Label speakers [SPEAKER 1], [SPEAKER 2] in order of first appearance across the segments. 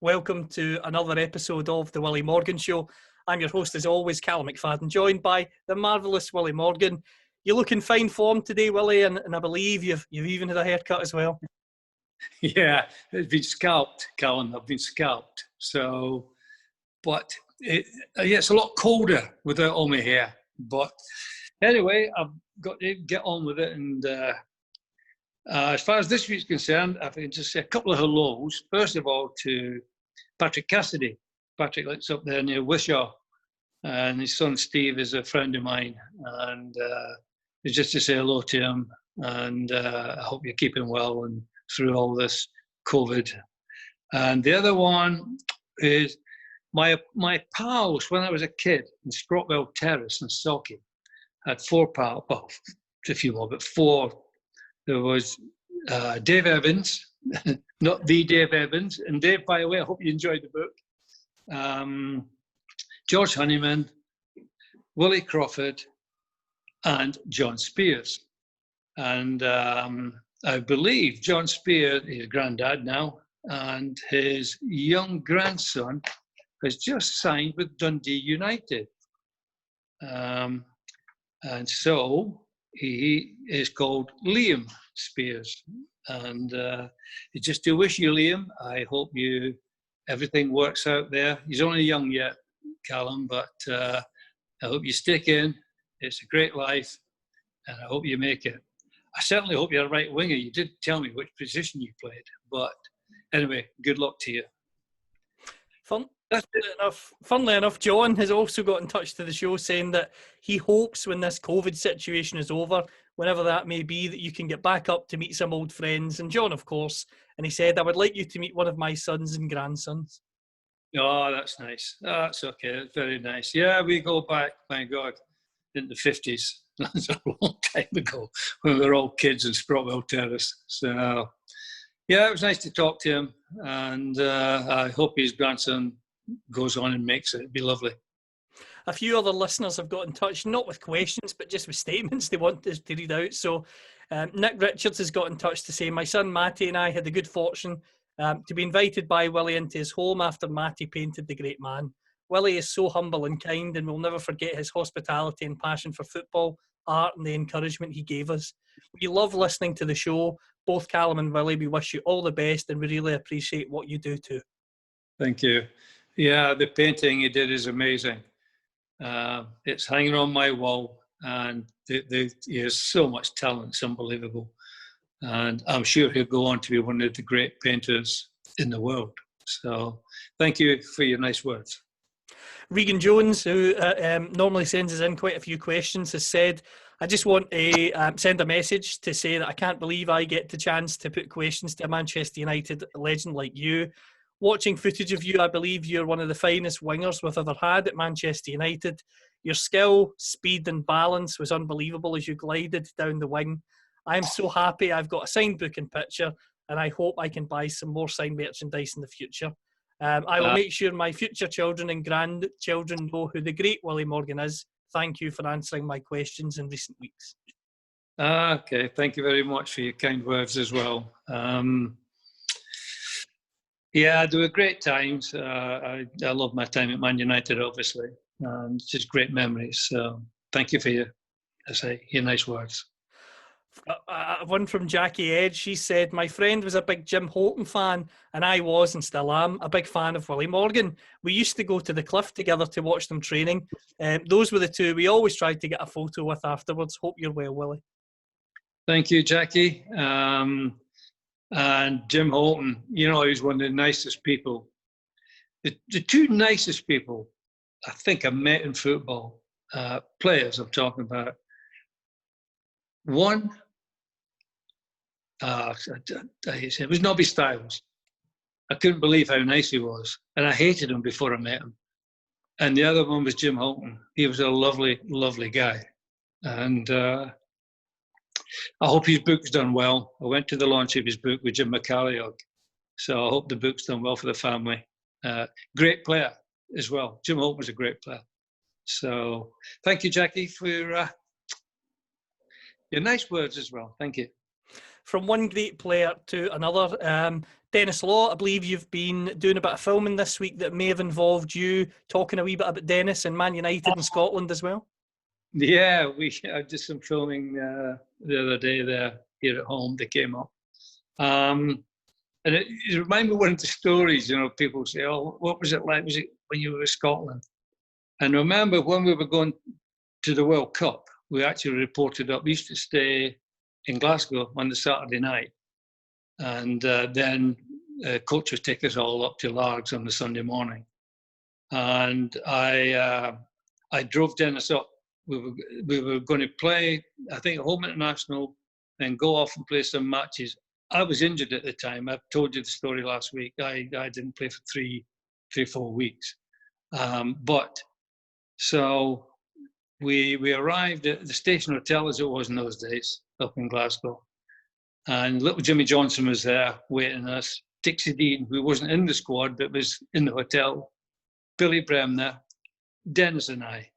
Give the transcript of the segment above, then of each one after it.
[SPEAKER 1] Welcome to another episode of the Willie Morgan Show. I'm your host, as always, Callum McFadden, joined by the marvellous Willie Morgan. You look in fine form today, Willie, and I believe you've even had a haircut as well.
[SPEAKER 2] Yeah, it's been scalped, Callum. I've been scalped. It's a lot colder without all my hair. But anyway, I've got to get on with it. And as far as this week's concerned, I can just say a couple of hellos. First of all, to Patrick Cassidy. Patrick lives up there near Wishaw. And his son Steve is a friend of mine. And it's just to say hello to him. And I hope you're keeping well and through all this COVID. And the other one is my pals when I was a kid in Sprotwell Terrace in Salkey. I had four pals, well, a few more, but four. There was Dave Evans, not the Dave Evans. And Dave, by the way, I hope you enjoyed the book. George Honeyman, Willie Crawford, and John Spears. And I believe John Spears, his granddad now, and his young grandson has just signed with Dundee United. And so he is called Liam Spears. And just to wish you, Liam, I hope everything works out there. He's only young yet, Callum, but I hope you stick in. It's a great life, and I hope you make it. I certainly hope you're a right winger. You did tell me which position you played. But anyway, good luck to you.
[SPEAKER 1] Funnily enough, John has also got in touch to the show saying that he hopes when this COVID situation is over, whenever that may be, that you can get back up to meet some old friends. And John, of course. And he said, I would like you to meet one of my sons and grandsons.
[SPEAKER 2] Oh, that's nice. That's okay. That's very nice. Yeah, we go back, my God, in the 50s. That's a long time ago when we were all kids in Sprotwell Terrace. So, yeah, it was nice to talk to him. And I hope his grandson goes on and makes it. It'd be lovely.
[SPEAKER 1] A few other listeners have got in touch, not with questions, but just with statements they want us to read out. So Nick Richards has got in touch to say, my son Matty and I had the good fortune to be invited by Willie into his home after Matty painted the great man. Willie is so humble and kind, and we'll never forget his hospitality and passion for football, art, and the encouragement he gave us. We love listening to the show. Both Callum and Willie, we wish you all the best, and we really appreciate what you do too.
[SPEAKER 2] Thank you. Yeah, the painting he did is amazing. It's hanging on my wall, and he has so much talent. It's unbelievable. And I'm sure he'll go on to be one of the great painters in the world. So thank you for your nice words.
[SPEAKER 1] Regan Jones, who normally sends us in quite a few questions, has said, I just want to send a message to say that I can't believe I get the chance to put questions to a Manchester United legend like you. Watching footage of you, I believe you're one of the finest wingers we've ever had at Manchester United. Your skill, speed and balance was unbelievable as you glided down the wing. I'm so happy I've got a signed book and picture, and I hope I can buy some more signed merchandise in the future. I will make sure my future children and grandchildren know who the great Willie Morgan is. Thank you for answering my questions in recent weeks.
[SPEAKER 2] Okay, thank you very much for your kind words as well. Yeah, they were great times. I love my time at Man United, obviously. Just great memories. So thank you for your nice words.
[SPEAKER 1] One from Jackie Edge. She said, my friend was a big Jim Holton fan, and I was and still am a big fan of Willie Morgan. We used to go to the cliff together to watch them training. Those were the two we always tried to get a photo with afterwards. Hope you're well, Willie.
[SPEAKER 2] Thank you, Jackie. And Jim Holton, he's one of the nicest people. The two nicest people I think I've met in football, players I'm talking about. One, it was Nobby Stiles. I couldn't believe how nice he was. And I hated him before I met him. And the other one was Jim Holton. He was a lovely, lovely guy. And I hope his book's done well. I went to the launch of his book with Jim McCalliog. So I hope the book's done well for the family. Great player as well. Jim Holton was a great player. So thank you, Jackie, for your nice words as well. Thank you.
[SPEAKER 1] from one great player to another. Dennis Law, I believe you've been doing a bit of filming this week that may have involved you talking a wee bit about Dennis and Man United in Scotland as well.
[SPEAKER 2] Yeah, I did some filming the other day there here at home. They came up. And it reminded me of one of the stories, people say, oh, what was it like? Was it when you were in Scotland? And I remember when we were going to the World Cup, we actually reported up. We used to stay in Glasgow on the Saturday night. And then coach would take us all up to Largs on the Sunday morning. And I drove Dennis up. We were going to play, I think, home international, then go off and play some matches. I was injured at the time. I've told you the story last week. I didn't play for 4 weeks. So we arrived at the Station Hotel, as it was in those days, up in Glasgow. And little Jimmy Johnstone was there waiting us. Dixie Dean, who wasn't in the squad but was in the hotel. Billy Bremner, Dennis and I.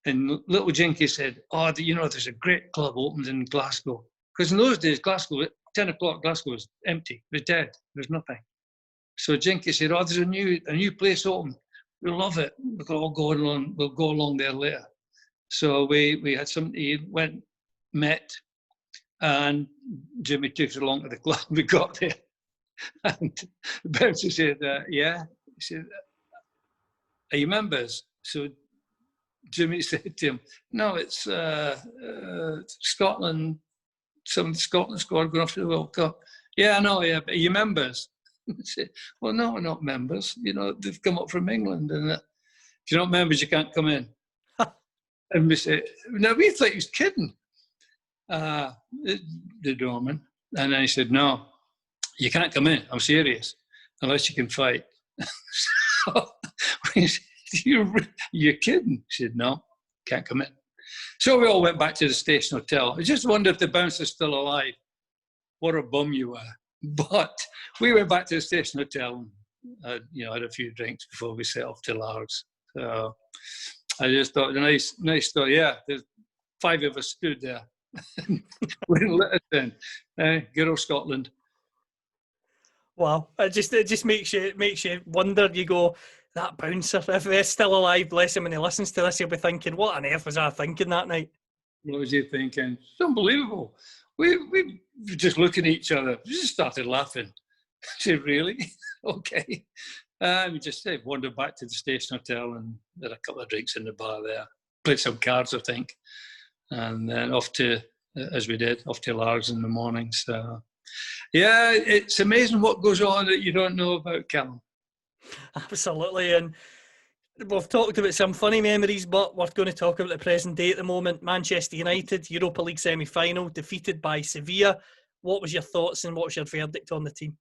[SPEAKER 2] And little Jinky said, oh, there's a great club opened in Glasgow. Because in those days, Glasgow, at 10 o'clock, Glasgow was empty. It was dead. There's nothing. So Jinky said, oh, there's a new place open. We'll love it. We'll all go along. We'll go along there later. So we had somebody went, met, and Jimmy took us along to the club. We got there. And the bouncer said, yeah. He said, are you members? So Jimmy said to him, no, it's Scotland, some of the Scotland squad going off to the World Cup. Yeah, I know, yeah, but are you members? I said, well, no, we're not members. They've come up from England. And if you're not members, you can't come in. And we said, no, we thought he was kidding, the doorman. And then he said, no, you can't come in. I'm serious, unless you can fight. So we said, you're kidding? He said, no, can't come in. So we all went back to the Station Hotel. I just wonder if the bouncer's still alive. What a bum you were. But we went back to the Station Hotel and had a few drinks before we set off to Largs. So I just thought, a nice story. Yeah, there's 5 of us stood there. We didn't let us in. Good old Scotland.
[SPEAKER 1] Wow, it just makes you wonder. You go, that bouncer, if he's still alive, bless him, when he listens to this, he'll be thinking, what on earth was I thinking that night? What
[SPEAKER 2] was he thinking? It's unbelievable. We were just looking at each other. We just started laughing. I said, really? Okay. We just wandered back to the Station Hotel and had a couple of drinks in the bar there. Played some cards, I think. And then off to Largs in the morning. So, yeah, it's amazing what goes on that you don't know about, Callum.
[SPEAKER 1] Absolutely. And we've talked about some funny memories, but we're going to talk about the present day at the moment. Manchester United, Europa League semi-final, defeated by Sevilla. What was your thoughts and what was your verdict on the team?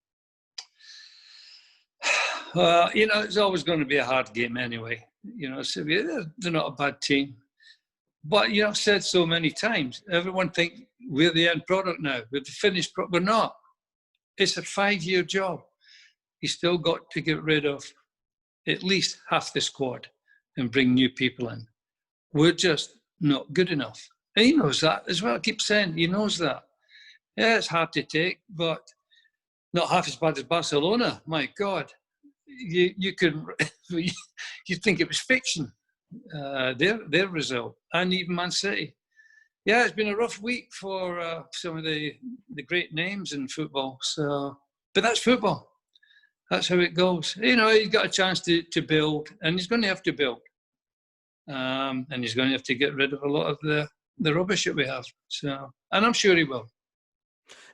[SPEAKER 2] It's always going to be a hard game anyway. Sevilla, they're not a bad team. But, I've said so many times, everyone thinks we're the end product now. We're the finished product. We're not. It's a 5-year job. You still got to get rid of at least half the squad and bring new people in. We're just not good enough. And he knows that as well. I keep saying he knows that. Yeah, it's hard to take, but not half as bad as Barcelona. My God. You could you think it was fiction, their result, and even Man City. Yeah, it's been a rough week for some of the great names in football. So, but that's football. That's how it goes. He's got a chance to build, and he's going to have to build, and he's going to have to get rid of a lot of the rubbish that we have. So, and I'm sure he will.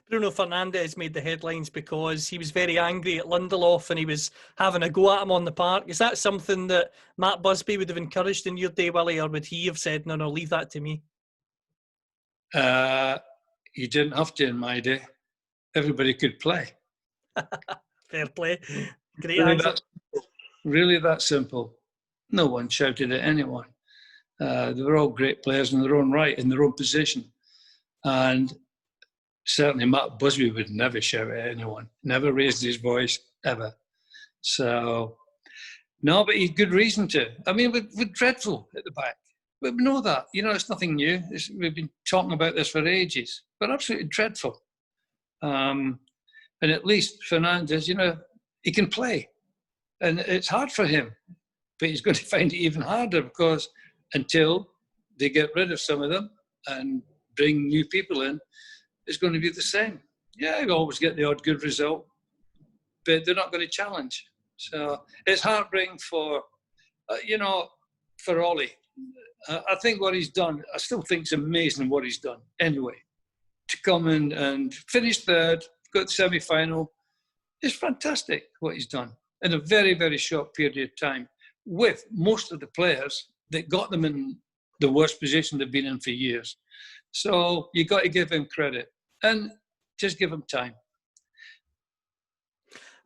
[SPEAKER 1] Bruno Fernandes made the headlines because he was very angry at Lindelof and he was having a go at him on the park. Is that something that Matt Busby would have encouraged in your day, Willie, or would he have said, no, leave that to me?
[SPEAKER 2] You didn't have to in my day. Everybody could play.
[SPEAKER 1] Fair play. Great answer.
[SPEAKER 2] Really that simple. No one shouted at anyone. They were all great players in their own right, in their own position. And certainly Matt Busby would never shout at anyone, never raised his voice, ever. So, no, but he had good reason to. I mean, we're dreadful at the back. We know that. It's nothing new. We've been talking about this for ages. But absolutely dreadful. And at least Fernandes, he can play. And it's hard for him, but he's going to find it even harder because until they get rid of some of them and bring new people in, it's going to be the same. Yeah, you always get the odd good result, but they're not going to challenge. So it's heartbreaking for Ollie. I think what he's done, I still think it's amazing what he's done anyway. To come in and finish third, got the semi-final, it's fantastic what he's done in a very, very short period of time with most of the players that got them in the worst position they've been in for years. So you got to give him credit and just give him time.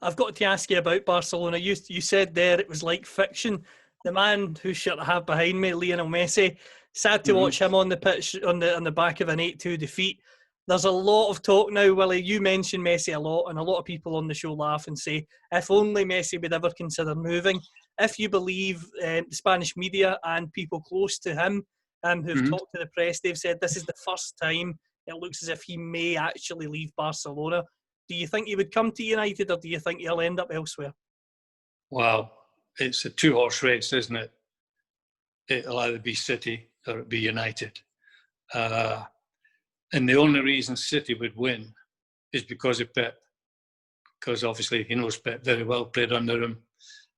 [SPEAKER 1] I've got to ask you about Barcelona. You said there it was like fiction. The man whose shirt I have behind me, Lionel Messi, sad to watch him on the pitch on the back of an 8-2 defeat. There's a lot of talk now, Willie. You mention Messi a lot, and a lot of people on the show laugh and say, if only Messi would ever consider moving. If you believe the Spanish media and people close to him who've talked to the press, they've said this is the first time it looks as if he may actually leave Barcelona. Do you think he would come to United, or do you think he'll end up elsewhere?
[SPEAKER 2] Wow, it's a two-horse race, isn't it? It'll either be City or it'll be United. And the only reason City would win is because of Pep. Because obviously he knows Pep very well, played under him.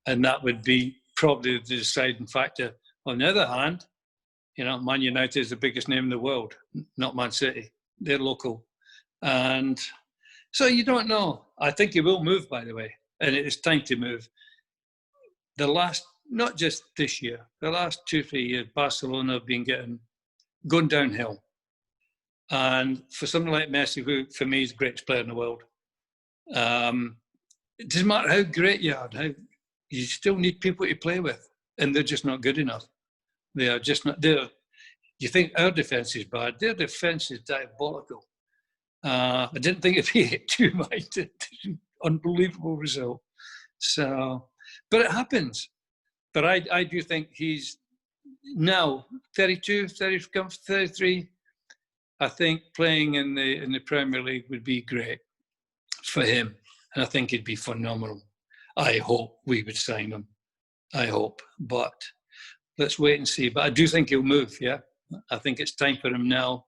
[SPEAKER 2] And that would be probably the deciding factor. On the other hand, Man United is the biggest name in the world, not Man City. They're local. And so you don't know. I think he will move, by the way. And it is time to move. Not just this year, the last 2-3 years, Barcelona have been going downhill. And for someone like Messi, who for me is the greatest player in the world, it doesn't matter how great you are, you still need people to play with, and they're just not good enough. They are just not. You think our defence is bad? Their defence is diabolical. I didn't think it'd be too much. Unbelievable result. So, but it happens. But I do think he's now 32, 33. I think playing in the Premier League would be great for him, and I think it'd be phenomenal. I hope we would sign him. I hope, but let's wait and see. But I do think he'll move. Yeah, I think it's time for him now.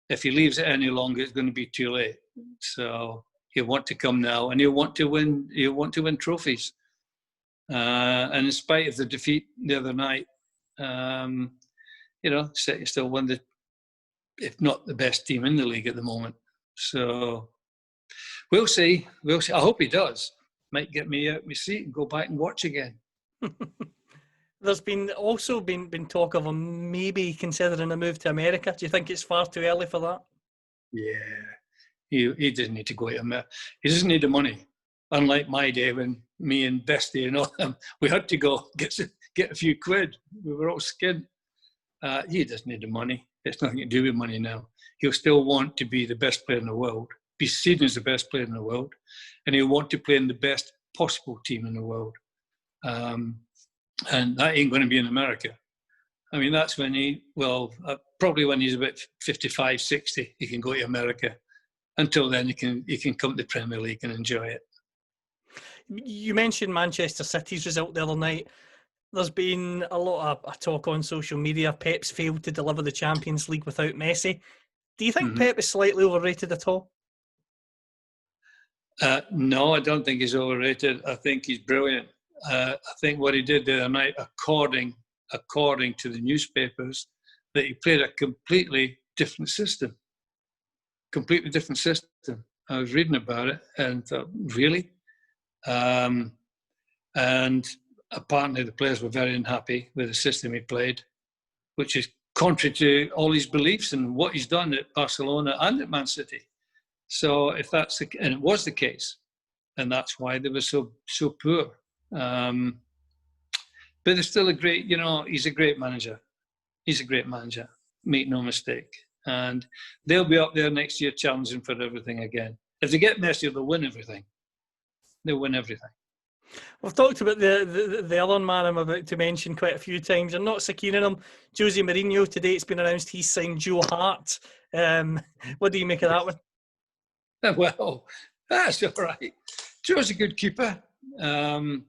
[SPEAKER 2] If he leaves it any longer, it's going to be too late. So he'll want to come now, and he'll want to win. He'll want to win trophies. And in spite of the defeat the other night, City still won if not the best team in the league at the moment. So we'll see. I hope he does. Might get me out of my seat and go back and watch again.
[SPEAKER 1] There's been talk of him maybe considering a move to America. Do you think it's far too early for that?
[SPEAKER 2] Yeah. He doesn't need to go to America. He doesn't need the money. Unlike my day when me and Bestie and all them, we had to go get a few quid. We were all skint. He doesn't need the money. It's nothing to do with money now. He'll still want to be the best player in the world, be seen as the best player in the world, and he'll want to play in the best possible team in the world. And that ain't going to be in America. I mean, that's when probably when he's about 55, 60, he can go to America. Until then, he can come to the Premier League and enjoy it.
[SPEAKER 1] You mentioned Manchester City's result the other night. There's been a lot of talk on social media. Pep's failed to deliver the Champions League without Messi. Do you think Pep is slightly overrated at all?
[SPEAKER 2] No, I don't think he's overrated. I think he's brilliant. I think what he did the other night, according to the newspapers, that he played a completely different system. Completely different system. I was reading about it and thought, really? And apparently the players were very unhappy with the system he played, which is contrary to all his beliefs and what he's done at Barcelona and at Man City. So if that's and it was the case, and that's why they were so poor. But they're still he's a great manager. He's a great manager, make no mistake. And they'll be up there next year challenging for everything again. If they get Messi, they'll win everything. They'll win everything.
[SPEAKER 1] We've talked about the other man I'm about to mention quite a few times. I'm not so keen on him. Jose Mourinho, today it's been announced he's signed Joe Hart. What do you make of that one?
[SPEAKER 2] Well, that's all right. Joe's a good keeper. Joe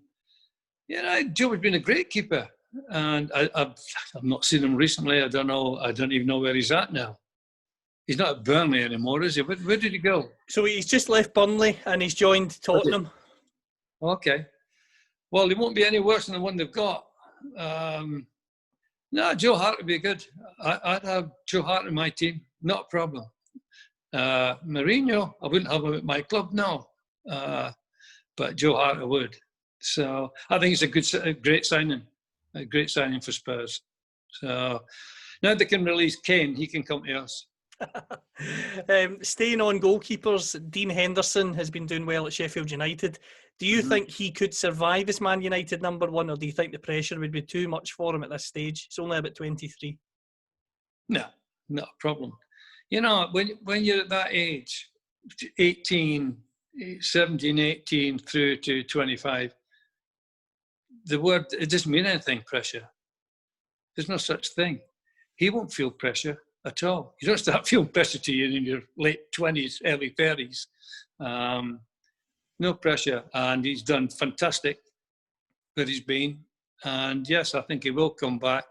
[SPEAKER 2] has been a great keeper, and I've not seen him recently. I don't know. I don't even know where he's at now. He's not at Burnley anymore, is he? Where did he go?
[SPEAKER 1] So he's just left Burnley and he's joined Tottenham.
[SPEAKER 2] Okay. Well, he won't be any worse than the one they've got. No, Joe Hart would be good. I'd have Joe Hart in my team, not a problem. Mourinho, I wouldn't have him at my club, no. But Joe Hart I would. So I think it's a great signing for Spurs. So now they can release Kane, he can come to us.
[SPEAKER 1] Staying on goalkeepers, Dean Henderson has been doing well at Sheffield United. Do you think he could survive as Man United number one, or do you think the pressure would be too much for him at this stage? He's only about 23.
[SPEAKER 2] No, not a problem. You know, when you're at that age, 17, 18 through to 25, the word, it doesn't mean anything, pressure. There's no such thing. He won't feel pressure at all. You don't start feeling pressure till you're in your late 20s, early 30s. No pressure. And he's done fantastic where he's been. And yes, I think he will come back.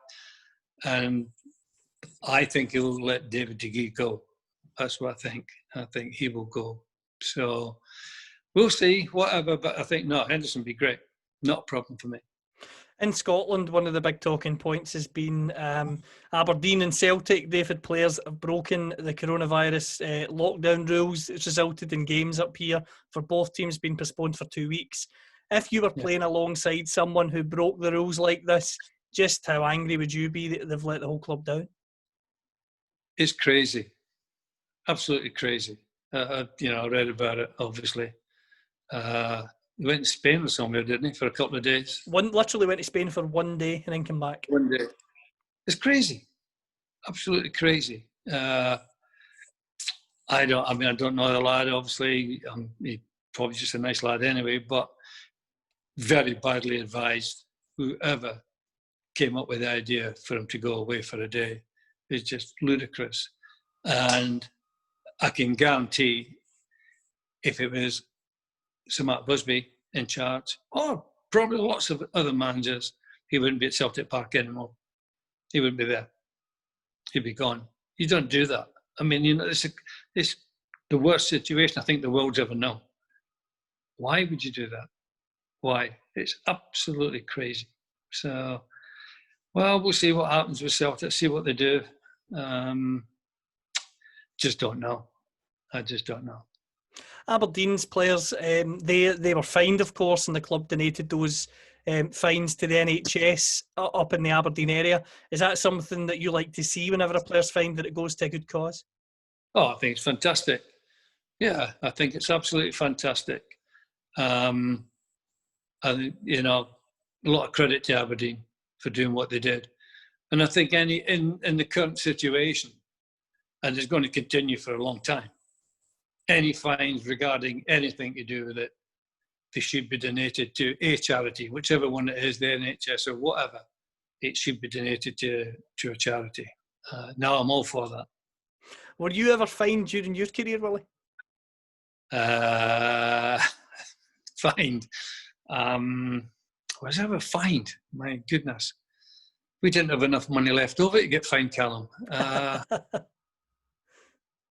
[SPEAKER 2] And I think he'll let David de Gea go. That's what I think. I think he will go. So we'll see, whatever. But I think, no, Henderson would be great. Not a problem for me.
[SPEAKER 1] In Scotland, one of the big talking points has been Aberdeen and Celtic. They've had players have broken the coronavirus lockdown rules. It's resulted in games up here for both teams being postponed for 2 weeks. If you were playing alongside someone who broke the rules like this, just how angry would you be that they've let the whole club down?
[SPEAKER 2] It's crazy. Absolutely crazy. I read about it, obviously. He went to Spain or somewhere, didn't he, for a couple of days?
[SPEAKER 1] Literally went to Spain for 1 day and then came back.
[SPEAKER 2] 1 day. It's crazy. Absolutely crazy. I don't know the lad, obviously. He's probably just a nice lad anyway, but very badly advised. Whoever came up with the idea for him to go away for a day is just ludicrous. And I can guarantee if it was Sir Matt Busby in charge, or probably lots of other managers, he wouldn't be at Celtic Park anymore. He wouldn't be there. He'd be gone. You don't do that. I mean, it's the worst situation I think the world's ever known. Why would you do that? Why? It's absolutely crazy. So, well, we'll see what happens with Celtic, see what they do. Just don't know. I just don't know.
[SPEAKER 1] Aberdeen's players, they were fined, of course, and the club donated those fines to the NHS up in the Aberdeen area. Is that something that you like to see whenever a player's fined, that it goes to a good cause?
[SPEAKER 2] Oh, I think it's fantastic. Yeah, I think it's absolutely fantastic. A lot of credit to Aberdeen for doing what they did. And I think in the current situation, and it's going to continue for a long time, any fines regarding anything to do with it, they should be donated to a charity, whichever one it is, the NHS or whatever. It should be donated to a charity. Now I'm all for that.
[SPEAKER 1] Were you ever fined during your career, Willie?
[SPEAKER 2] Fined. Was I ever fined? My goodness. We didn't have enough money left over to get fined, Callum.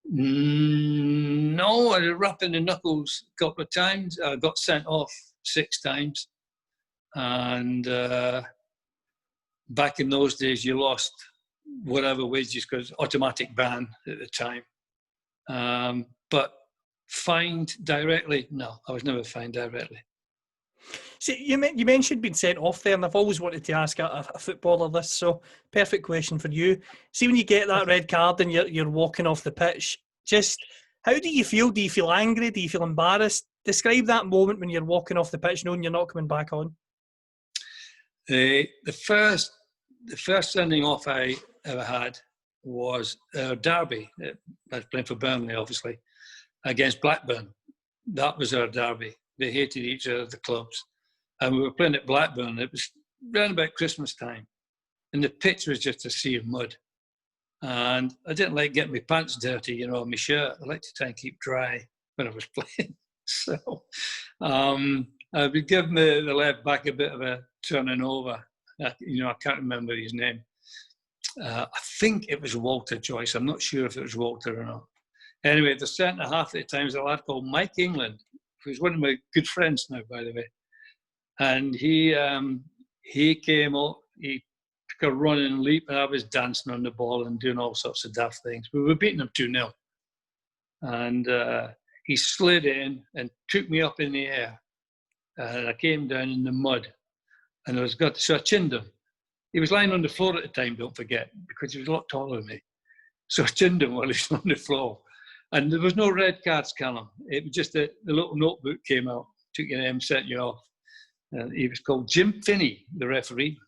[SPEAKER 2] No, I was rapping the knuckles a couple of times. I got sent off 6 times. And back in those days, you lost whatever wages because automatic ban at the time. But fined directly? No, I was never fined directly.
[SPEAKER 1] See, you mentioned being sent off there, and I've always wanted to ask a footballer this, so perfect question for you. See, when you get that red card and you're walking off the pitch, just how do you feel? Do you feel angry? Do you feel embarrassed? Describe that moment when you're walking off the pitch knowing you're not coming back on.
[SPEAKER 2] The first sending off I ever had was derby. I was playing for Burnley, obviously, against Blackburn. That was our derby. They hated each other, the clubs. And we were playing at Blackburn. It was around about Christmas time. And the pitch was just a sea of mud. And I didn't like getting my pants dirty, my shirt. I like to try and keep dry. when I was playing. So I would give the left back a bit of a turning over. I can't remember his name. I think it was Walter Joyce. I'm not sure if it was Walter or not. Anyway, the centre half at the time was a lad called Mike England, who's one of my good friends now, by the way. And he came up, he took a running leap, and I was dancing on the ball and doing all sorts of daft things. We were beating them 2-0. And he slid in and took me up in the air. And I came down in the mud. And so I chinned him. He was lying on the floor at the time, don't forget, because he was a lot taller than me. So I chinned him while he was on the floor. And there was no red cards, Callum. It was just the little notebook came out, took your name, sent you off. He was called Jim Finney, the referee.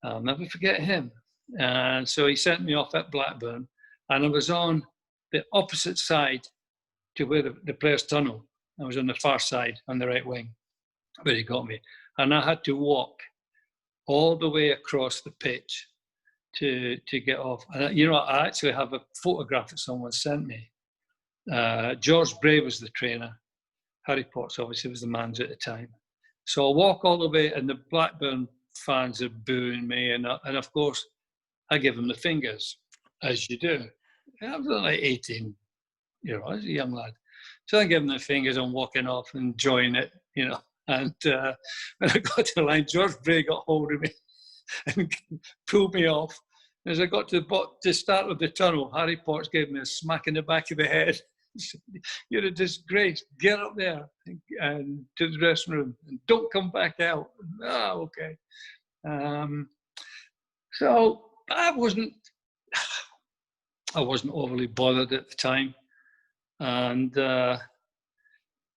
[SPEAKER 2] I'll never forget him. And so he sent me off at Blackburn. And I was on the opposite side to where the players' tunnel. I was on the far side, on the right wing, where he got me. And I had to walk all the way across the pitch to get off. And I actually have a photograph that someone sent me. George Bray was the trainer. Harry Potts obviously was the manager at the time. So I walk all the way, and the Blackburn fans are booing me, and of course I give them the fingers, as you do. I was like 18, I was a young lad. So I give them the fingers, I'm walking off and enjoying it, And when I got to the line, George Bray got hold of me and pulled me off. As I got to the start of the tunnel, Harry Potts gave me a smack in the back of the head. He said, "You're a disgrace. Get up there and to the dressing room and don't come back out." Okay. So I wasn't overly bothered at the time, and I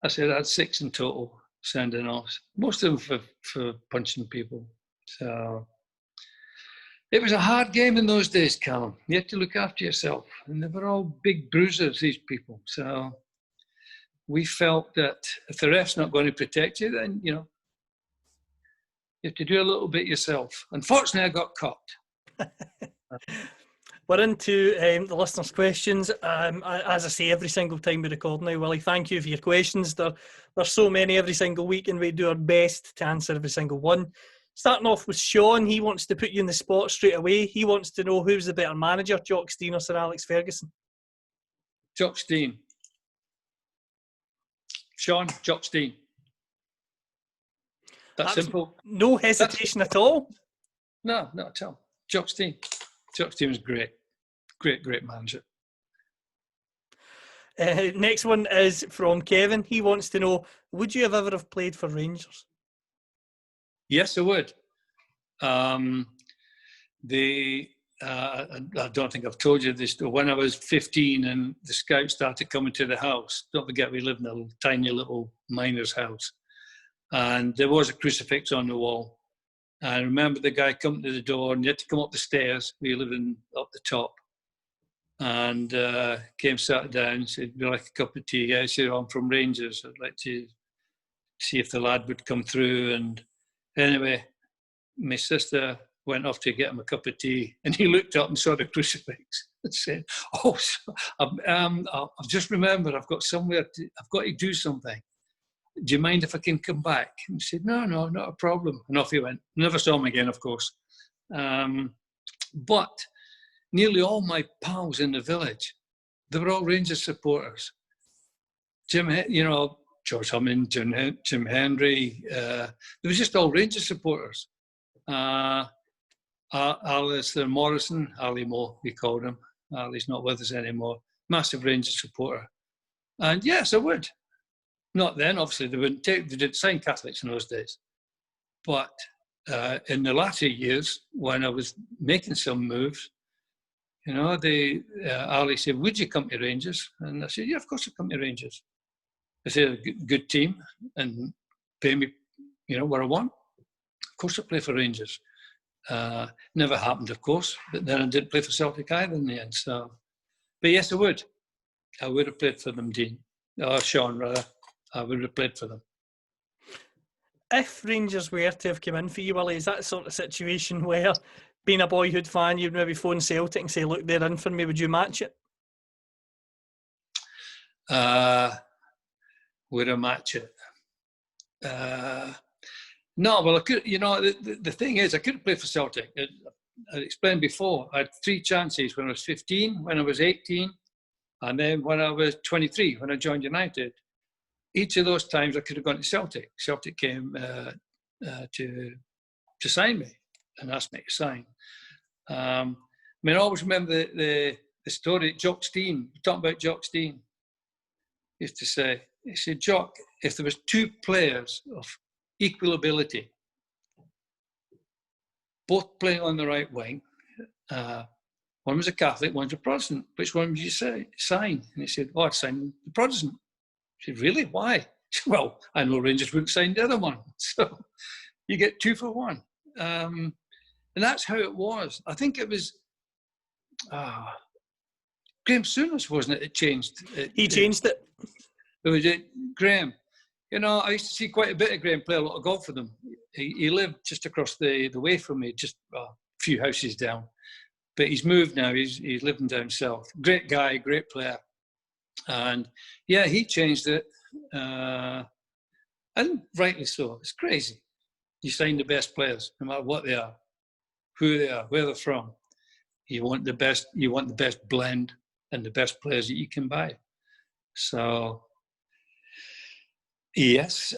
[SPEAKER 2] said I had 6 in total sending offs, most of them for punching people. So it was a hard game in those days, Callum. You had to look after yourself, and they were all big bruisers, these people. So we felt that if the ref's not going to protect you, then you have to do a little bit yourself. Unfortunately, I got caught.
[SPEAKER 1] We're into the listeners' questions. As I say, every single time we record now, Willie, thank you for your questions. There's so many every single week, and we do our best to answer every single one. Starting off with Sean, he wants to put you in the spot straight away. He wants to know who's the better manager, Jock Stein or Sir Alex Ferguson?
[SPEAKER 2] Jock Stein. Sean, Jock Stein. That's simple.
[SPEAKER 1] No hesitation at all?
[SPEAKER 2] No, not at all. Jock Stein. Jock Stein was great. Great manager.
[SPEAKER 1] Next one is from Kevin. He wants to know, would you have ever have played for Rangers?
[SPEAKER 2] Yes, I would. I don't think I've told you this. When I was 15 and the scouts started coming to the house, don't forget we lived in a tiny little miner's house. And there was a crucifix on the wall. I remember the guy coming to the door, and you had to come up the stairs. We lived up the top. And came, sat down, said, "Would you like a cup of tea?" I said, "I'm from Rangers. I'd like to see if the lad would come through." And anyway, my sister went off to get him a cup of tea, and he looked up and saw the crucifix and said, "Oh, I've just remembered I've got to do something. Do you mind if I can come back?" And he said, No, not a problem. And off he went. Never saw him again, of course. But nearly all my pals in the village, they were all Rangers supporters. George Hammond, Jim Henry, they were just all Rangers supporters. Alistair Morrison, Ali Mo, we called him. Ali's not with us anymore. Massive Rangers supporter. And yes, I would. Not then, obviously, they didn't sign Catholics in those days. But in the latter years, when I was making some moves, Ali said, "Would you come to Rangers?" And I said, "Yeah, of course I'll come to Rangers." They said, "A good team and pay me, what I want. Of course I'll play for Rangers." Never happened, of course, but then I didn't play for Celtic either in the end. So, but yes, I would. I would have played for them, Dean. Or Sean, rather. I would have played for them.
[SPEAKER 1] If Rangers were to have come in for you, Willie, is that sort of situation where, being a boyhood fan, you'd maybe phone Celtic and say, "Look, they're in for me, would you match it?"
[SPEAKER 2] would I match it? No, well, I could. The thing is, I couldn't play for Celtic. I explained before. I had 3 chances when I was 15, when I was 18, and then when I was 23, when I joined United. Each of those times, I could have gone to Celtic. Celtic came to sign me and asked me to sign. I always remember the story. Jock Stein, talking about Jock Stein, used to say, he said, Jock, if there was 2 players of equal ability, both playing on the right wing, one was a Catholic, one's a Protestant, which one would you sign? And he said, I'd sign the Protestant. I said, really? Why? Said, well, I know Rangers wouldn't sign the other one. So you get 2 for 1. And that's how it was. I think it was Graham Souness, wasn't it? It changed.
[SPEAKER 1] He changed it.
[SPEAKER 2] It was Graham. I used to see quite a bit of Graham play a lot of golf for them. He lived just across the way from me, just a few houses down. But he's moved now. He's living down south. Great guy, great player. And yeah, he changed it. And rightly so. It's crazy. You sign the best players, no matter what they are, who they are, where they're from. You want the best blend and the best players that you can buy. So yes,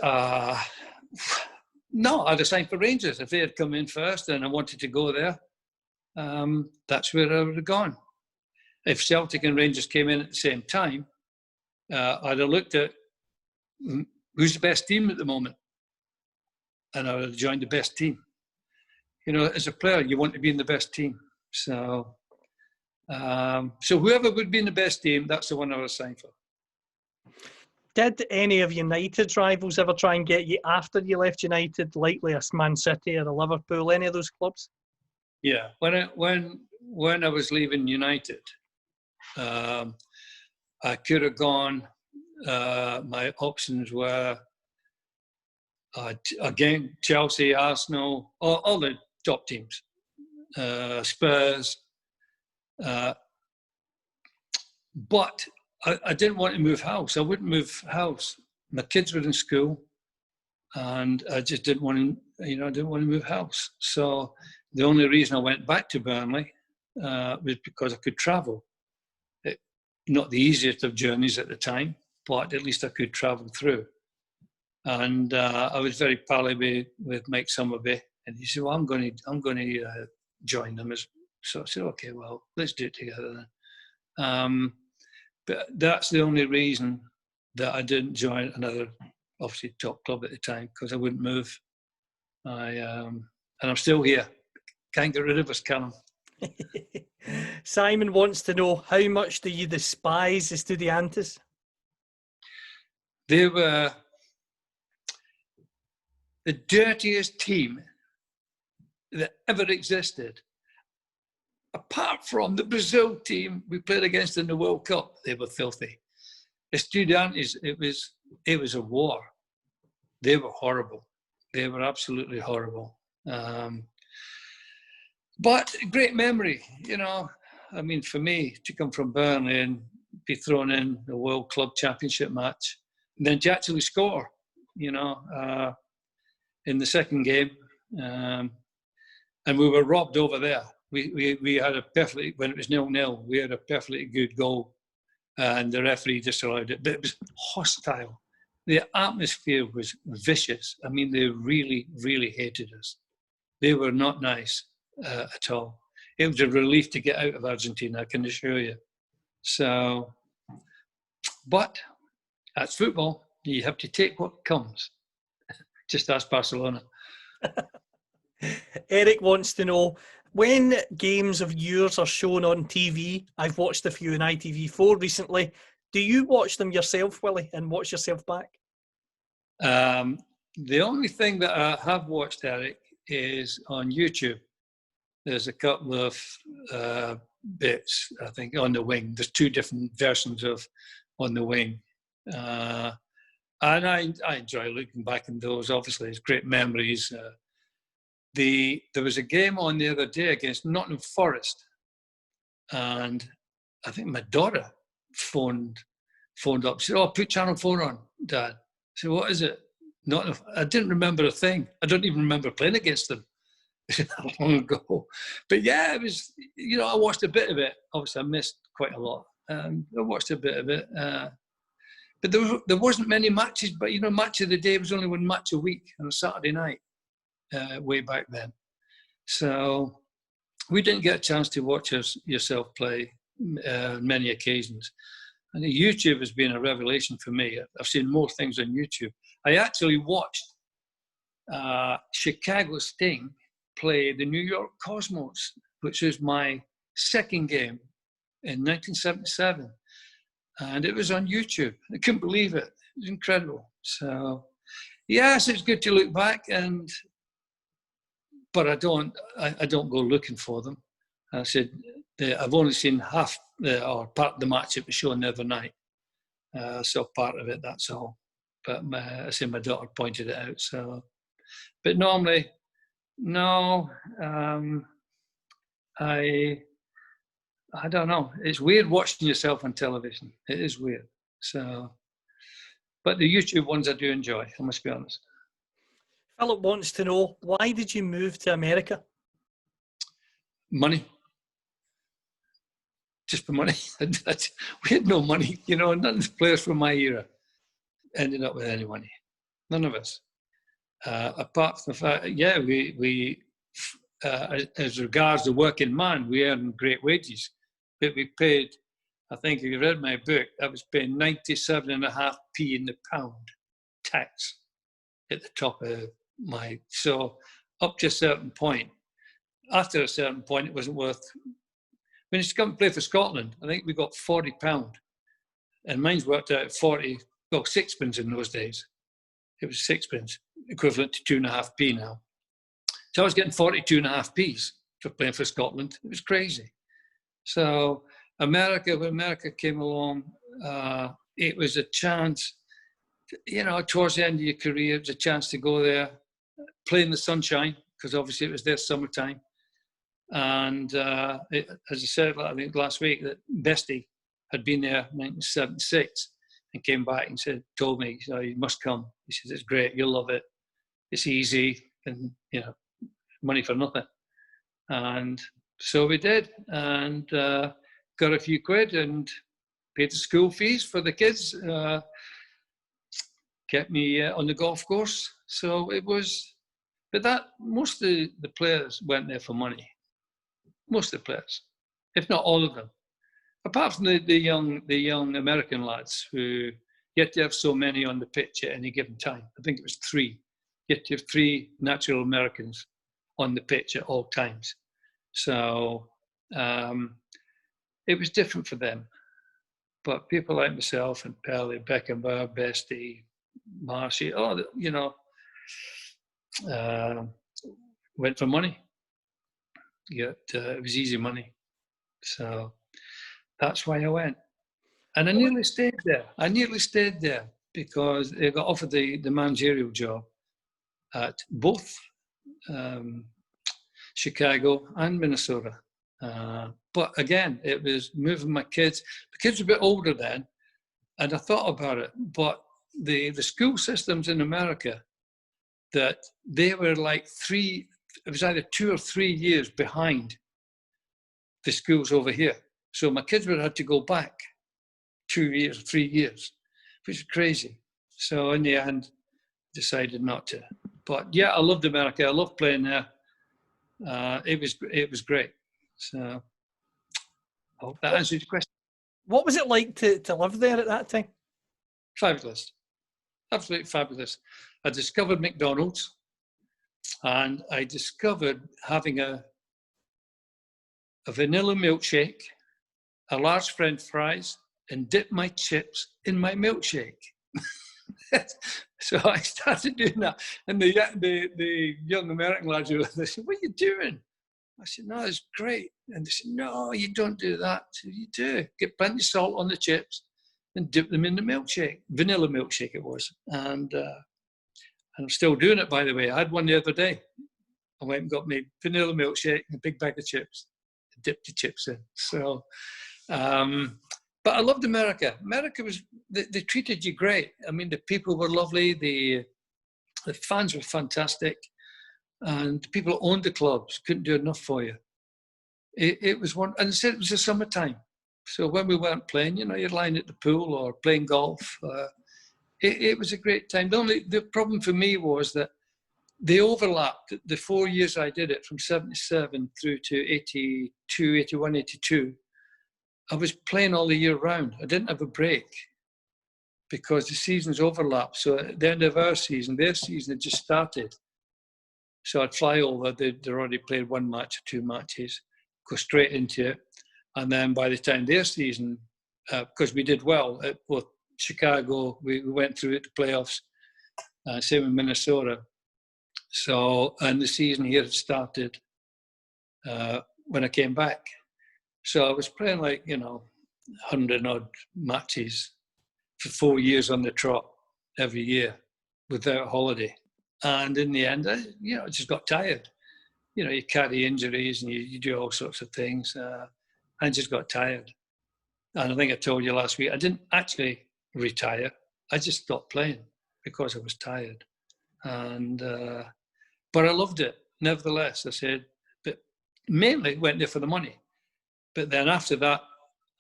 [SPEAKER 2] no, I'd have signed for Rangers if they had come in first and I wanted to go there. That's where I would have gone. If Celtic and Rangers came in at the same time, I'd have looked at who's the best team at the moment, and I would have joined the best team. As a player, you want to be in the best team. So, whoever would be in the best team, that's the one I would sign for.
[SPEAKER 1] Did any of United's rivals ever try and get you after you left United, likely a Man City or a Liverpool, any of those clubs?
[SPEAKER 2] Yeah, when I was leaving United, I could have gone. My options were again Chelsea, Arsenal, all the top teams, Spurs. But I didn't want to move house. I wouldn't move house. My kids were in school, and I just didn't want to. I didn't want to move house. So the only reason I went back to Burnley was because I could travel. Not the easiest of journeys at the time, but at least I could travel through. And I was very pally with Mike Summerby, and he said, "Well, I'm going to join them." So I said, "Okay, well, let's do it together then." But that's the only reason that I didn't join another, obviously, top club at the time, because I wouldn't move. And I'm still here. Can't get rid of us, Callum.
[SPEAKER 1] Simon wants to know, how much do you despise the Estudiantes?
[SPEAKER 2] They were the dirtiest team that ever existed. Apart from the Brazil team we played against in the World Cup, they were filthy. Estudiantes, it was a war. They were horrible. They were absolutely horrible. But great memory, for me to come from Burnley and be thrown in the World Club Championship match, and then to actually score, in the second game, and we were robbed over there. We had when it was 0-0, we had a perfectly good goal, and the referee disallowed it. But it was hostile. The atmosphere was vicious. I mean, they really, really hated us. They were not nice at all. It was a relief to get out of Argentina, I can assure you. So, but that's football. You have to take what comes. Just ask Barcelona.
[SPEAKER 1] Eric wants to know, when games of yours are shown on TV, I've watched a few on ITV4 recently, do you watch them yourself, Willie, and watch yourself back?
[SPEAKER 2] The only thing that I have watched, Eric, is on YouTube. There's a couple of bits, I think, on the wing. There's 2 different versions of On the Wing. And I enjoy looking back in those. Obviously, it's great memories. There was a game on the other day against Nottingham Forest, and I think my daughter phoned up. She said, "Oh, put Channel 4 on, Dad." So what is it? I didn't remember a thing. I don't even remember playing against them that long ago. But yeah, it was, I watched a bit of it. Obviously, I missed quite a lot. I watched a bit of it. But there wasn't many matches. But, match of the day was only one match a week on a Saturday night way back then. So we didn't get a chance to watch yourself play many occasions. And YouTube has been a revelation for me. I've seen more things on YouTube. I actually watched Chicago Sting play the New York Cosmos, which was my second game in 1977. And it was on YouTube. I couldn't believe it. It was incredible. So, yes, it's good to look back, but I don't go looking for them. I said, I've only seen half or part of the match it was shown the other night. So part of it, that's all. But I say my daughter pointed it out. So, but normally, no. I don't know. It's weird watching yourself on television. It is weird. So, but the YouTube ones I do enjoy. I must be honest.
[SPEAKER 1] Philip wants to know, why did you move to America?
[SPEAKER 2] Money. Just for money. We had no money. None of the players from my era ended up with any money. None of us. Apart from the fact, we as regards the working man, we earned great wages. But we paid, I think if you read my book, I was paying 97.5p in the pound tax at the top of so up to a certain point. After a certain point, it wasn't worth. When you come and play for Scotland, I think we got £40, and mine's worked out at 40, well, sixpence in those days. It was sixpence, equivalent to 2.5p now. So I was getting 42.5p's for playing for Scotland. It was crazy. So when America came along, it was a chance, towards the end of your career, it was a chance to go there, play in the sunshine, because obviously it was their summertime. And as I said, I think last week, that Bestie had been there in 1976 and came back and told me, you must come. He says, it's great, you'll love it. It's easy, and money for nothing. And so we did, and got a few quid and paid the school fees for the kids, kept me on the golf course. So it was, but most of the players went there for money. Most of the players, if not all of them, apart from the young American lads who you had to have so many on the pitch at any given time. I think it was 3. You had to have 3 natural Americans on the pitch at all times. So it was different for them. But people like myself and Pelly, Beckenbauer, Bestie, Marshy, went for money. It was easy money. So that's why I went. And I nearly stayed there. Because I got offered the managerial job at both Chicago and Minnesota. But again, it was moving my kids. The kids were a bit older then, and I thought about it. But the school systems in America, that they were like it was either 2 or 3 years behind the schools over here. So my kids would have had to go back 2 years, 3 years, which is crazy. So in the end, decided not to. But yeah, I loved America. I loved playing there. It was great. So I hope that answers your question.
[SPEAKER 1] What was it like to live there at that time?
[SPEAKER 2] Fabulous. Absolutely fabulous. I discovered McDonald's, and I discovered having a vanilla milkshake, a large French fries, and dip my chips in my milkshake. So I started doing that, and the young American lads were there, they said, "What are you doing?" I said, "No, it's great." And they said, "No, you don't do that." I said, "You do. Get plenty of salt on the chips and dip them in the milkshake." Vanilla milkshake it was. And I'm still doing it, by the way. I had one the other day. I went and got me vanilla milkshake and a big bag of chips. Dipped the chips in. So, But I loved America. America was, they treated you great. I mean, the people were lovely. The fans were fantastic. And the people who owned the clubs couldn't do enough for you. It was one, and it was the summertime. So when we weren't playing, you're lying at the pool or playing golf. It was a great time. The problem for me was that they overlapped. The 4 years I did it, from 77 through to 82, 81, 82, I was playing all the year round. I didn't have a break because the seasons overlapped. So at the end of our season, their season had just started. So I'd fly over. They'd already played one match or two matches, go straight into it. And then by the time their season, because we did well at both Chicago, we went through it, the playoffs, same in Minnesota. So, and the season here had started when I came back. So I was playing 100 odd matches for 4 years on the trot every year without holiday. And in the end, I just got tired. You carry injuries and you do all sorts of things. I just got tired. And I think I told you last week, I didn't actually retire. I just stopped playing because I was tired. And but I loved it. Nevertheless, I said, but mainly went there for the money. But then after that,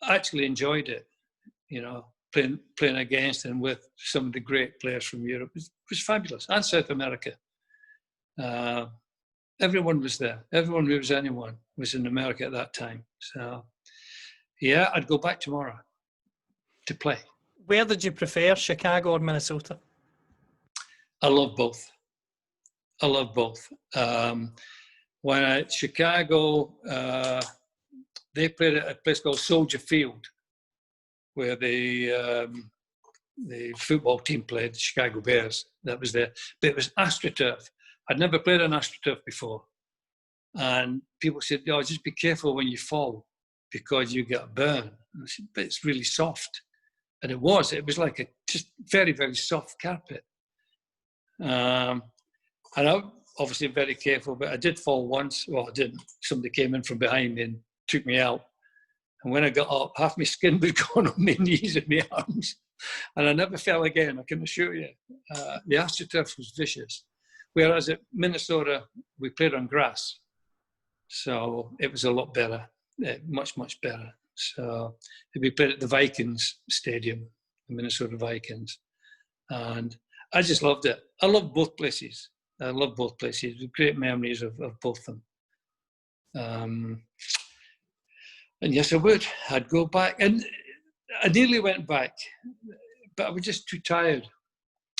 [SPEAKER 2] I actually enjoyed it. Playing against and with some of the great players from Europe was fabulous, and South America. Everyone was there. Everyone who was anyone was in America at that time. So, yeah, I'd go back tomorrow to play.
[SPEAKER 1] Where did you prefer, Chicago or Minnesota?
[SPEAKER 2] I love both. When Chicago, they played at a place called Soldier Field, where the football team played, the Chicago Bears. That was there. But it was AstroTurf. I'd never played on AstroTurf before. And people said, just be careful when you fall because you get a burn. I said, but it's really soft. And it was like a just very, very soft carpet. And I'm obviously very careful, but I did fall once. Well, I didn't. Somebody came in from behind me and took me out. And when I got up, half my skin was gone on my knees and my arms. And I never fell again, I can assure you. The AstroTurf was vicious. Whereas at Minnesota, we played on grass. So it was a lot better, much, much better. So we played at the Vikings Stadium, the Minnesota Vikings. And I just loved it. I love both places. Great memories of both of them. And yes, I would. I'd go back. And I nearly went back, but I was just too tired.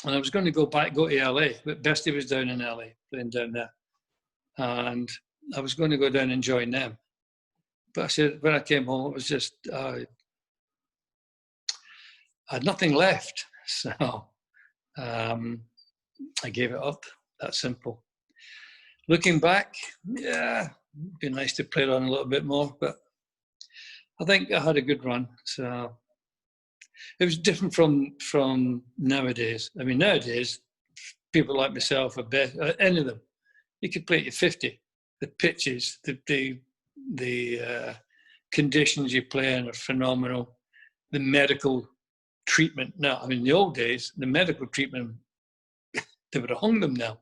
[SPEAKER 2] And I was going to go to LA, but Bestie was down in LA, playing down there. And I was going to go down and join them. But I said, when I came home, it was just, I had nothing left. So I gave it up, that simple. Looking back, yeah, it'd be nice to play it on a little bit more, but I think I had a good run. So it was different from nowadays. I mean, nowadays, people like myself, any of them, you could play at your 50. The pitches, the conditions you play in are phenomenal. The medical treatment now, I mean, in the old days, the medical treatment, they would have hung them now.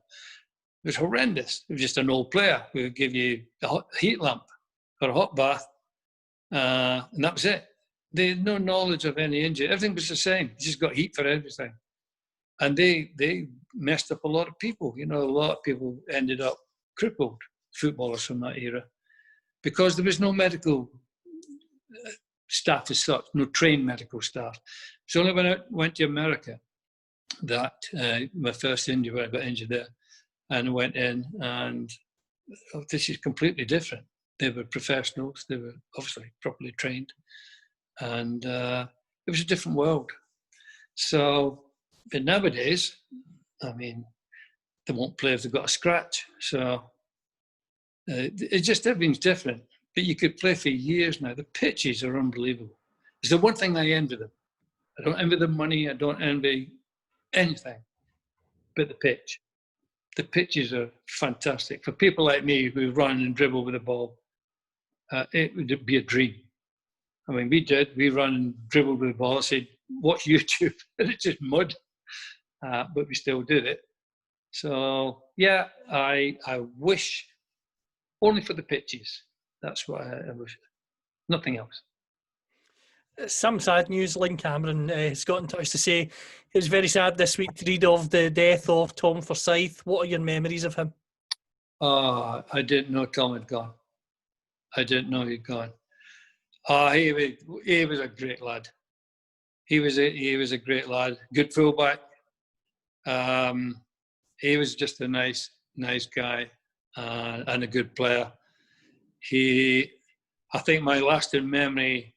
[SPEAKER 2] It was horrendous. It was just an old player who would give you a hot heat lamp or a hot bath, and that was it. They had no knowledge of any injury. Everything was the same. You just got heat for everything. And they messed up a lot of people. A lot of people ended up crippled, footballers from that era, because there was no medical staff as such, no trained medical staff. It's only when I went to America that my first injury, when I got injured there, and I went in, and this is completely different. They were professionals. They were obviously properly trained. And it was a different world. So, but nowadays, I mean, they won't play if they've got a scratch. So it's just, everything's different. But you could play for years now. The pitches are unbelievable. It's the one thing I envy them. I don't envy the money. I don't envy anything but the pitch. The pitches are fantastic. For people like me who run and dribble with the ball, it would be a dream. I mean, we did. We run and dribbled with the ball. I said, watch YouTube. And it's just mud. But we still did it. So, yeah, I wish only for the pitches. That's what I wish. Nothing else.
[SPEAKER 1] Some sad news. Lynn Cameron has got in touch to say it was very sad this week to read of the death of Tom Forsyth. What are your memories of him?
[SPEAKER 2] I didn't know Tom had gone. I didn't know he'd gone. He was a great lad. He was a great lad. Good fullback. He was just a nice guy and a good player. I think my lasting memory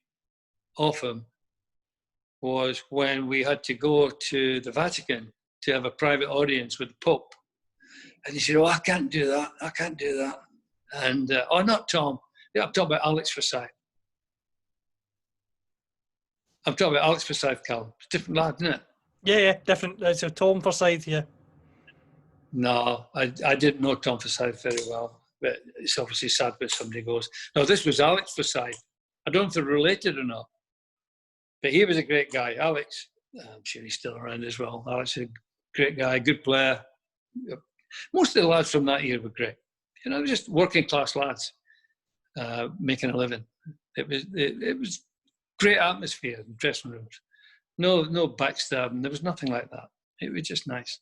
[SPEAKER 2] of him was when we had to go to the Vatican to have a private audience with the Pope. And he said, I can't do that. And, not Tom. Yeah, I'm talking about Alex Forsyth. Callum. It's a different lad, isn't it?
[SPEAKER 1] Yeah, different. So Tom Forsyth, yeah.
[SPEAKER 2] No, I didn't know Tom Forsyth very well. But it's obviously sad when somebody goes. No, this was Alex Forsyth. I don't know if they're related or not. But he was a great guy. Alex, I'm sure he's still around as well. Alex is a great guy, good player. Most of the lads from that year were great. Just working class lads making a living. It was great atmosphere in dressing rooms. No backstabbing. There was nothing like that. It was just nice.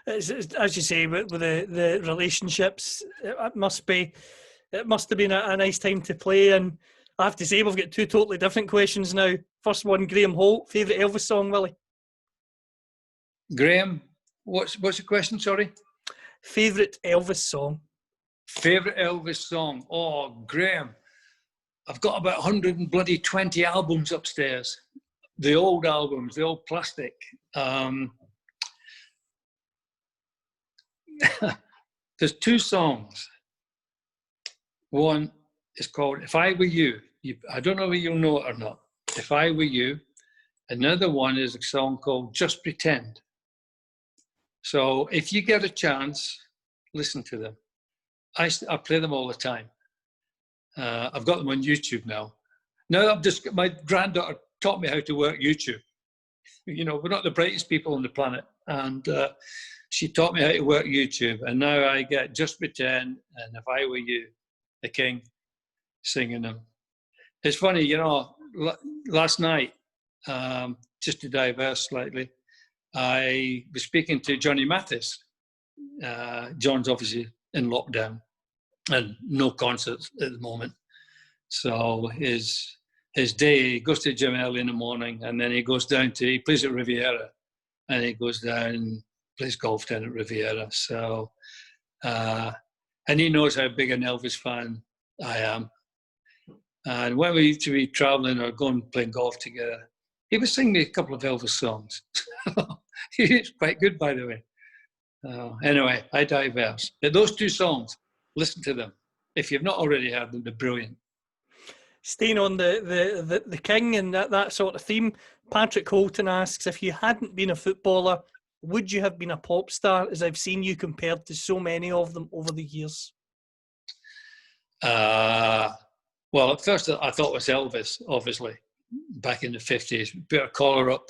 [SPEAKER 1] As you say, with the relationships, it must have been a nice time to play. And I have to say, we've got two totally different questions now. First one, Graham Holt, favourite Elvis song, Willie?
[SPEAKER 2] Graham, what's the question, sorry?
[SPEAKER 1] Favourite Elvis song?
[SPEAKER 2] Favourite Elvis song? Oh, Graham, I've got about 120 albums upstairs. The old albums, the old plastic. There's two songs. One is called If I Were You. I don't know whether you'll know it or not. If I Were You. Another one is a song called Just Pretend. So if you get a chance, listen to them. I play them all the time. I've got them on YouTube now. Now my granddaughter taught me how to work YouTube. We're not the brightest people on the planet. And she taught me how to work YouTube. And now I get Just Pretend and If I Were You, the King, singing them. It's funny, last night, just to diverse slightly, I was speaking to Johnny Mathis. John's obviously in lockdown and no concerts at the moment. So his day, he goes to the gym early in the morning and then he plays at Riviera and he goes down and plays golf down at Riviera. So, and he knows how big an Elvis fan I am. And when we used to be traveling or going playing golf together, he would sing me a couple of Elvis songs. He's quite good, by the way. Anyway, I diverse. Those two songs, listen to them. If you've not already heard them, they're brilliant.
[SPEAKER 1] Staying on the King and that sort of theme, Patrick Holton asks, if you hadn't been a footballer, would you have been a pop star, as I've seen you compared to so many of them over the years?
[SPEAKER 2] Well, at first I thought it was Elvis, obviously, back in the 50s. Put a collar up.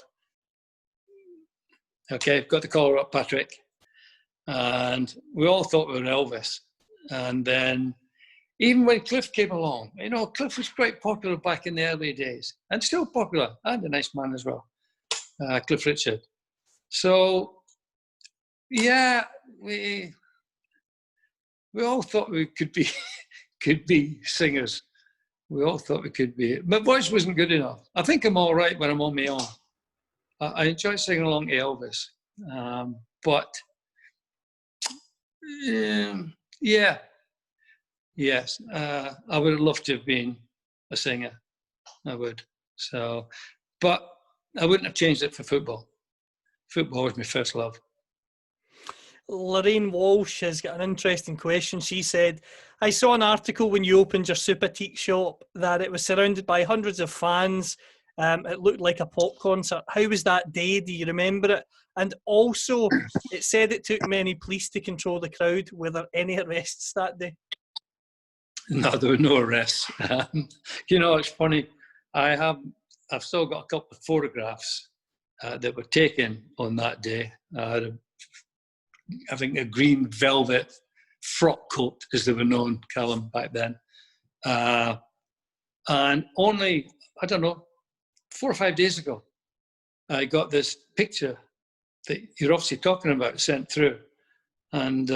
[SPEAKER 2] Okay, got the collar up, Patrick. And we all thought we were Elvis. And then even when Cliff came along, Cliff was quite popular back in the early days and still popular, and a nice man as well, Cliff Richard. So, yeah, we all thought we could be singers. We all thought we could be. My voice wasn't good enough. I think I'm all right when I'm on my own. I enjoy singing along to Elvis. But, yes, I would have loved to have been a singer. I would. So, but I wouldn't have changed it for football. Football was my first love.
[SPEAKER 1] Lorraine Walsh has got an interesting question. She said, I saw an article when you opened your Supertique shop that it was surrounded by hundreds of fans. It looked like a pop concert. How was that day? Do you remember it? And also, it said it took many police to control the crowd. Were there any arrests that day?
[SPEAKER 2] No, there were no arrests. You know, it's funny. I've still got a couple of photographs that were taken on that day. I think a green velvet frock coat, as they were known, Callum, back then. And only, I don't know, 4 or 5 days ago, I got this picture that you're obviously talking about sent through, and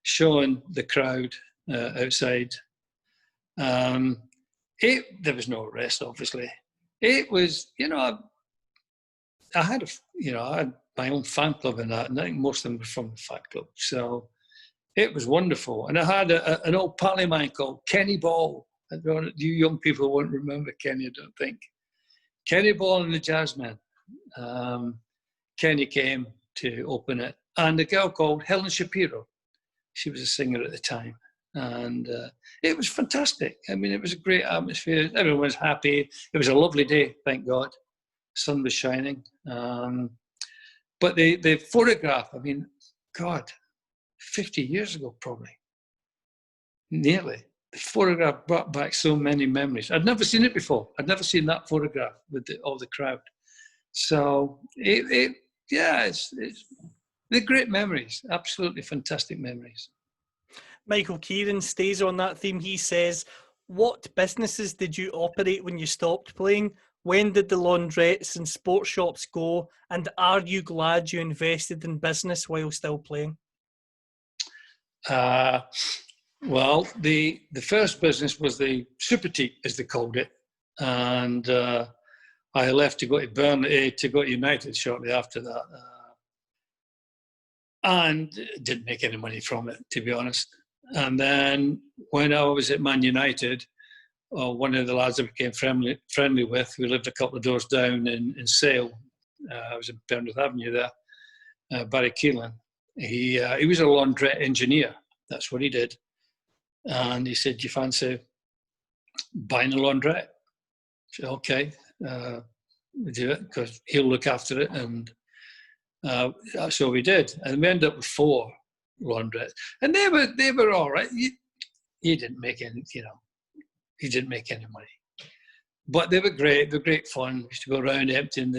[SPEAKER 2] showing the crowd outside. There was no arrest, obviously. It was, you know, I had my own fan club in that, and I think most of them were from the fan club. So it was wonderful. And I had an old pal of mine called Kenny Ball. I don't, you young people won't remember Kenny, I don't think. Kenny Ball and the Jazzmen. Kenny came to open it. And a girl called Helen Shapiro. She was a singer at the time. And it was fantastic. I mean, it was a great atmosphere. Everyone was happy. It was a lovely day, thank God. Sun was shining. But the photograph, I mean, God, 50 years ago, probably. Nearly. The photograph brought back so many memories. I'd never seen it before. I'd never seen that photograph with all the crowd. So, it's they're great memories. Absolutely fantastic memories.
[SPEAKER 1] Michael Kieran stays on that theme. He says, what businesses did you operate when you stopped playing? When did the laundrettes and sports shops go? And are you glad you invested in business while still playing?
[SPEAKER 2] Well, the first business was the Super Teak, as they called it. And I left to go to Burnley, to go to United shortly after that. And didn't make any money from it, to be honest. And then when I was at Man United, one of the lads I became friendly with, who lived a couple of doors down in Sale, I was in Penrith Avenue there, Barry Keelan. He was a laundrette engineer. That's what he did. And he said, do you fancy buying a laundrette? I said, okay, we'll do it, because he'll look after it. And so we did. And we ended up with 4 laundrettes. And they were all right. He didn't make any, he didn't make any money. But they were great. They were great fun. We used to go around emptying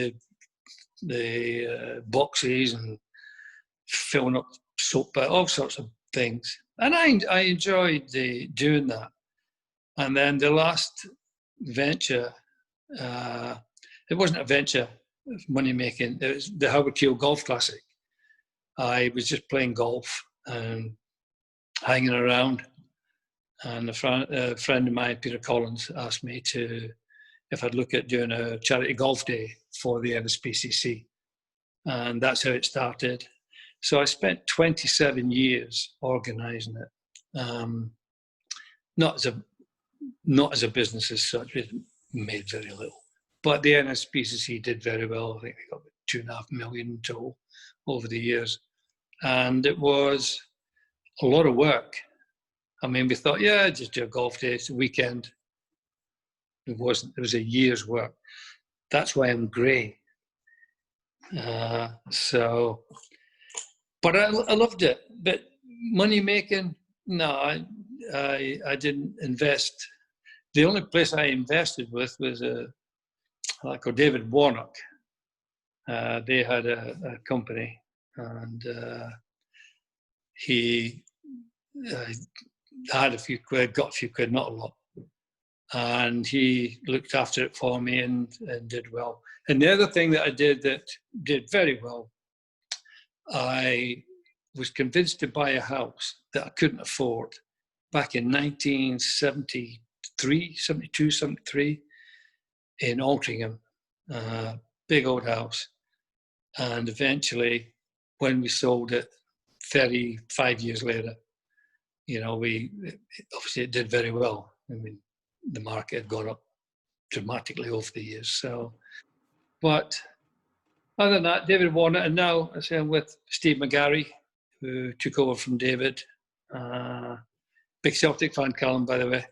[SPEAKER 2] the boxes and filling up soap, all sorts of things. And I enjoyed doing that. And then the last venture, it wasn't a venture of money making. It was the Howard Keel Golf Classic. I was just playing golf and hanging around. And a friend of mine, Peter Collins, asked me if I'd look at doing a charity golf day for the NSPCC. And that's how it started. So I spent 27 years organising it. Not as a business as such, it made very little. But the NSPCC did very well. I think they got 2.5 million in total over the years. And it was a lot of work. I mean, we thought, just do a golf day, it's a weekend. It wasn't. It was a year's work. That's why I'm grey. But I loved it. But money making, no, I didn't invest. The only place I invested with was called David Warnock. They had a company, and he had a few quid, got a few quid, not a lot. And he looked after it for me and did well. And the other thing that I did that did very well, I was convinced to buy a house that I couldn't afford back in 1973, 72, 73 in Altrincham, big old house. And eventually, when we sold it 35 years later, obviously it did very well. I mean, the market had gone up dramatically over the years. So, but other than that, David Warner, and now I say I'm with Steve McGarry, who took over from David. Big Celtic fan, Callum, by the way.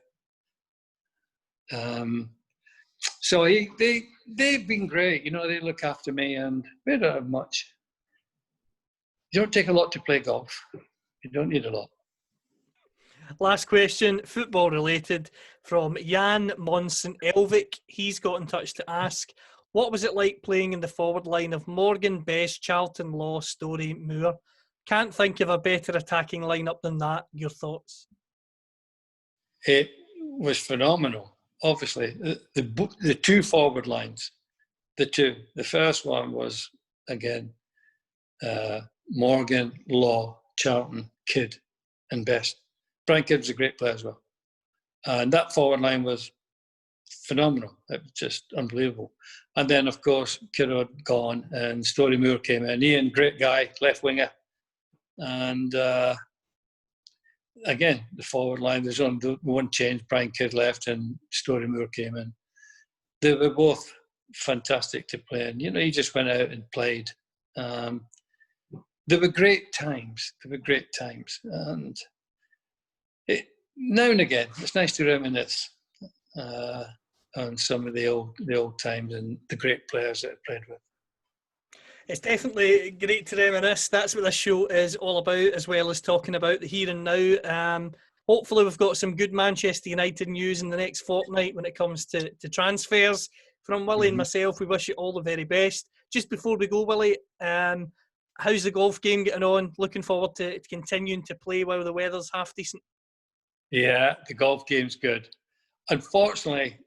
[SPEAKER 2] So they've been great. They look after me, and we don't have much. You don't take a lot to play golf. You don't need a lot.
[SPEAKER 1] Last question, football related, from Jan Monson Elvik. He's got in touch to ask, what was it like playing in the forward line of Morgan, Best, Charlton, Law, Story, Moore? Can't think of a better attacking lineup than that. Your thoughts?
[SPEAKER 2] It was phenomenal. Obviously, the two forward lines, the first one was, again, Morgan, Law, Charlton, Kidd, and Best. Brian Kidd was a great player as well. And that forward line was phenomenal. It was just unbelievable. And then, of course, Kidd had gone and Story Moore came in. Ian, great guy, left winger. And again, the forward line, there's only one change. Brian Kidd left and Story Moore came in. They were both fantastic to play. And, he just went out and played. They were great times. And now and again, it's nice to reminisce on some of the old times and the great players that I played with.
[SPEAKER 1] It's definitely great to reminisce. That's what this show is all about, as well as talking about the here and now. Hopefully we've got some good Manchester United news in the next fortnight when it comes to transfers. From Willie and myself, we wish you all the very best. Just before we go, Willie, how's the golf game getting on? Looking forward to continuing to play while the weather's half decent?
[SPEAKER 2] Yeah, the golf game's good. Unfortunately,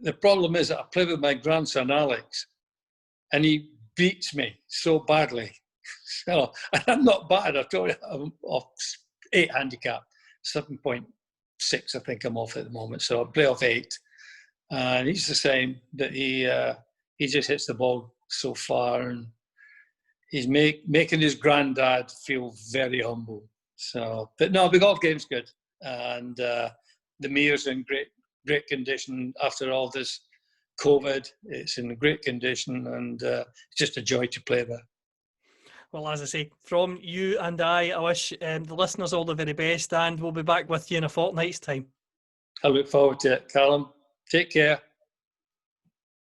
[SPEAKER 2] the problem is that I play with my grandson, Alex, and he beats me so badly. So, and I'm not bad. I told you, I'm off 8 handicap, 7.6 I think I'm off at the moment. So I play off 8. And he's the same, that he just hits the ball so far, and he's making his granddad feel very humble. So, but no, the golf game's good. And the Mere's in great condition after all this COVID. It's in great condition, and it's just a joy to play there.
[SPEAKER 1] Well, as I say, from you and I wish the listeners all the very best, and we'll be back with you in a fortnight's time.
[SPEAKER 2] I look forward to it, Callum. Take care.